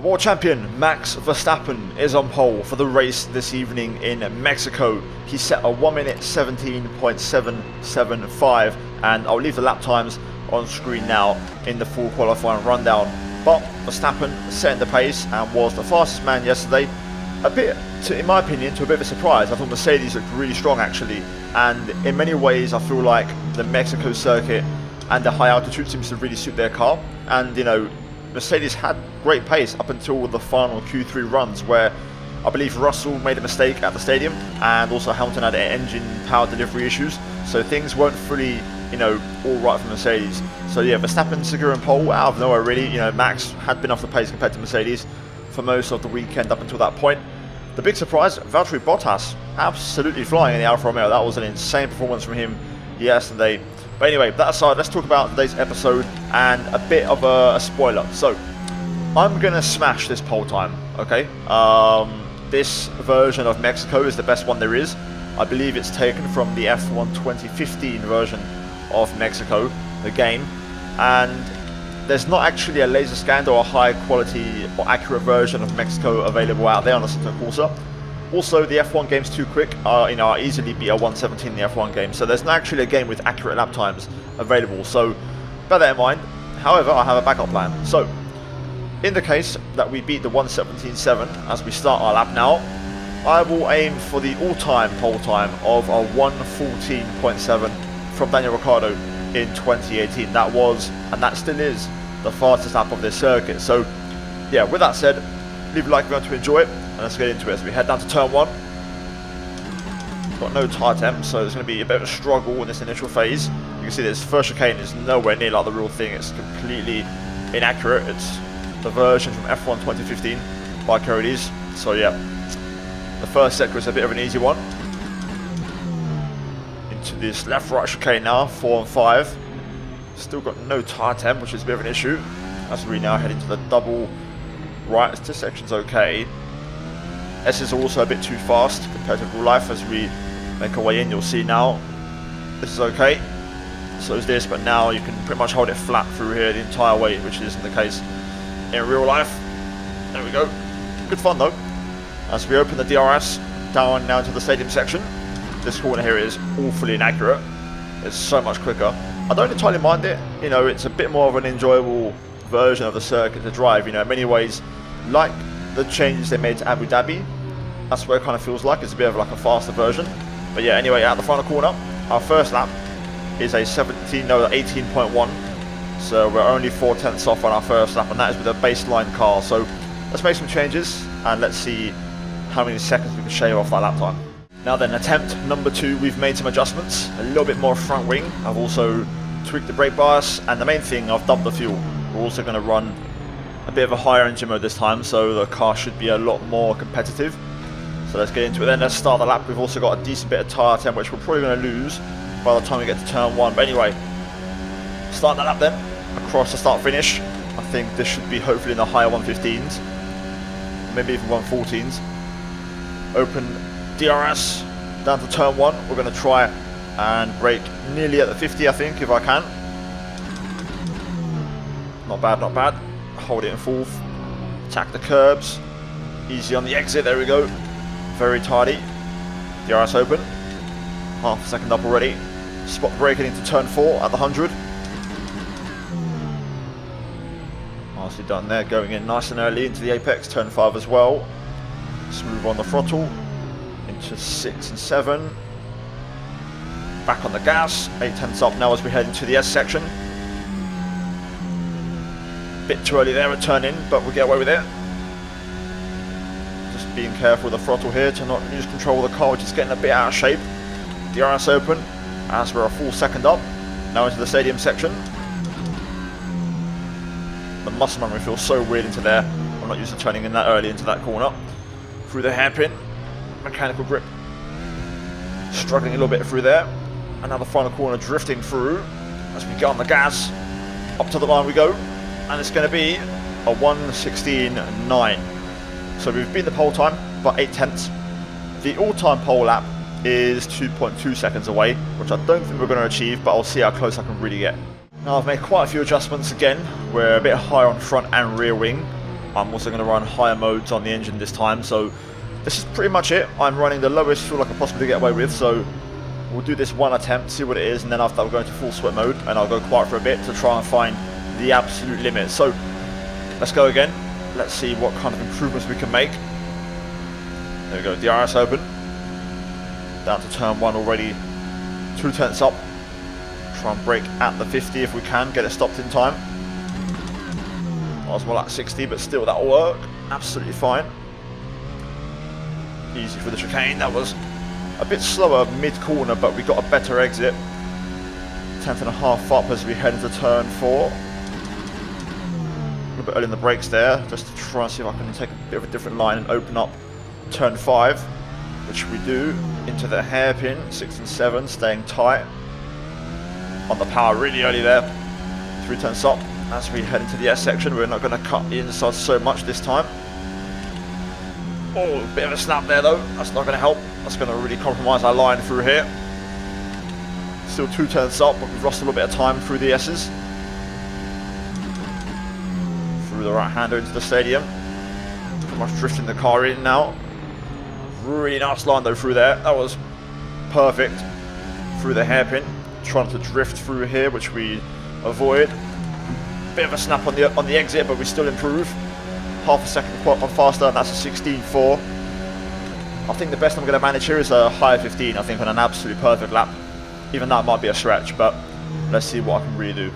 The world champion Max Verstappen is on pole for the race this evening in Mexico. He set a 1 minute 17.775, and I'll leave the lap times on screen now in the full qualifying rundown. But Verstappen set the pace and was the fastest man yesterday. A bit, in my opinion, to a bit of a surprise. I thought Mercedes looked really strong actually, and in many ways I feel like the Mexico circuit and the high altitude seems to really suit their car. And you know, Mercedes had great pace up until the final Q3 runs, where I believe Russell made a mistake at the stadium, and also Hamilton had engine power delivery issues, so things weren't fully, you know, all right for Mercedes. So yeah, Verstappen securing pole out of nowhere really. You know, Max had been off the pace compared to Mercedes for most of the weekend up until that point. The big surprise, Valtteri Bottas absolutely flying in the Alfa Romeo. That was an insane performance from him yesterday. But anyway, that aside, let's talk about today's episode and a bit of a spoiler. So, I'm going to smash this pole time, okay? This version of Mexico is the best one there is. I believe it's taken from the F1 2015 version of Mexico, the game. And there's not actually a laser scanned or a high quality or accurate version of Mexico available out there on the Assetto Corsa. Also, the F1 games too quick are easily beat a 117 in the F1 game, so there's not actually a game with accurate lap times available, so bear that in mind. However, I have a backup plan. So, in the case that we beat the 117.7 as we start our lap now, I will aim for the all-time pole time of a 114.7 from Daniel Ricciardo in 2018. That was, and that still is, the fastest lap of this circuit. So, yeah, with that said, leave a like if you want to enjoy it, and let's get into it as we head down to turn 1. Got no tyre temp, so there's going to be a bit of a struggle in this initial phase. You can see this first chicane is nowhere near like the real thing. It's completely inaccurate. It's the version from F1 2015 by Codys. So yeah, the first sector is a bit of an easy one. Into this left-right chicane now, 4 and 5. Still got no tyre temp, which is a bit of an issue. As we now head into the double right, this section's okay. S is also a bit too fast compared to real life. As we make our way in, you'll see now this is okay. So is this, but now you can pretty much hold it flat through here the entire way, which isn't the case in real life. There we go. Good fun though. As we open the DRS down now into the stadium section, this corner here is awfully inaccurate. It's so much quicker. I don't entirely mind it. You know, it's a bit more of an enjoyable version of the circuit to drive. You know, in many ways, like the changes they made to Abu Dhabi, that's what it kind of feels like. It's a bit of like a faster version. But yeah, anyway, out the final corner, our first lap is a 18.1. So we're only 4/10 off on our first lap, and that is with a baseline car. So let's make some changes and let's see how many seconds we can shave off that lap time. Now then, attempt number 2, we've made some adjustments. A little bit more front wing. I've also tweaked the brake bias, and the main thing, I've dubbed the fuel. We're also going to run a bit of a higher engine mode this time, so the car should be a lot more competitive. So let's get into it then. Let's start the lap. We've also got a decent bit of tyre temp, which we're probably going to lose by the time we get to turn 1. But anyway, start that lap then, across the start finish. I think this should be hopefully in the higher 115s, maybe even 114s. Open DRS down to turn 1. We're going to try and brake nearly at the 50, I think, if I can. Not bad, not bad. Hold it in fourth. Attack the curbs. Easy on the exit, there we go. Very tidy. DRS open. Half a second up already. Spot braking into turn 4 at the 100. Nicely done there, going in nice and early into the apex. Turn 5 as well. Smooth on the throttle. Into 6 and 7. Back on the gas. 8/10 up now as we head into the S section. Bit too early there at turn in, but we'll get away with it. Just being careful with the throttle here to not lose control of the car, which is getting a bit out of shape. DRS open as we're a full second up. Now into the stadium section. The muscle memory feels so weird into there. I'm not used to turning in that early into that corner. Through the hairpin. Mechanical grip. Struggling a little bit through there. Another final corner drifting through as we get on the gas. Up to the line we go. And it's going to be a 1:16.9. So we've beaten the pole time by 8/10. The all-time pole lap is 2.2 seconds away, which I don't think we're going to achieve, but I'll see how close I can really get. Now I've made quite a few adjustments again. We're a bit higher on front and rear wing. I'm also going to run higher modes on the engine this time, so this is pretty much it. I'm running the lowest fuel I can possibly get away with, so we'll do this one attempt, see what it is, and then after that we'll go into full sweat mode, and I'll go quiet for a bit to try and find the absolute limit. So let's go again. Let's see what kind of improvements we can make. There we go, DRS open. Down to turn 1 already, 2 tenths up. Try and brake at the 50 if we can, get it stopped in time. I was more like 60, but still that'll work. Absolutely fine. Easy for the chicane. That was a bit slower mid-corner, but we got a better exit. 10.5 up as we head into turn 4. A little bit early in the brakes there, just to try and see if I can take a bit of a different line and open up turn 5, which we do into the hairpin, 6 and 7, staying tight on the power really early there. 3 turns up as we head into the S section. We're not going to cut the inside so much this time. Oh, a bit of a snap there though. That's not going to help. That's going to really compromise our line through here. Still 2 turns up, but we've lost a little bit of time through the S's. Through the right-hander into the stadium. Pretty much drifting the car in now. Really nice line though through there. That was perfect. Through the hairpin. Trying to drift through here, which we avoid. Bit of a snap on the exit, but we still improve. Half a second faster, and that's a 16.4. I think the best I'm going to manage here is a higher 15, I think, on an absolute perfect lap. Even that might be a stretch, but let's see what I can really do.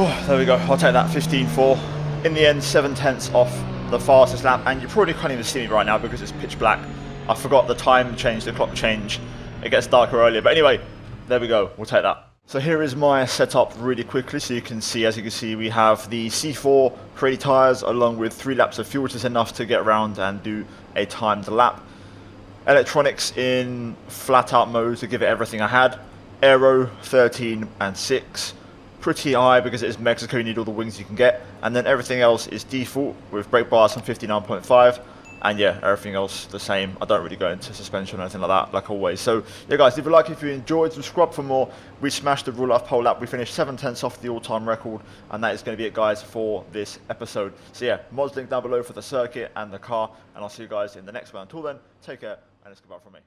Oh, there we go, I'll take that 15.4. In the end, 7 tenths off the fastest lap, and you probably can't even see me right now because it's pitch black. I forgot the time change, the clock change. It gets darker earlier, but anyway, there we go, we'll take that. So here is my setup really quickly, so you can see, as you can see, we have the C4 Pirelli tyres along with 3 laps of fuel, which is enough to get around and do a timed lap. Electronics in flat out mode to give it everything I had. Aero 13 and 6. Pretty high because it is Mexico, you need all the wings you can get. And then everything else is default with brake bars on 59.5. And yeah, everything else the same. I don't really go into suspension or anything like that, like always. So yeah guys, leave a like if you enjoyed, subscribe for more. We smashed the real life pole lap. We finished 7 tenths off the all-time record. And that is going to be it guys for this episode. So yeah, mods link down below for the circuit and the car. And I'll see you guys in the next one. Until then, take care and it's goodbye from me.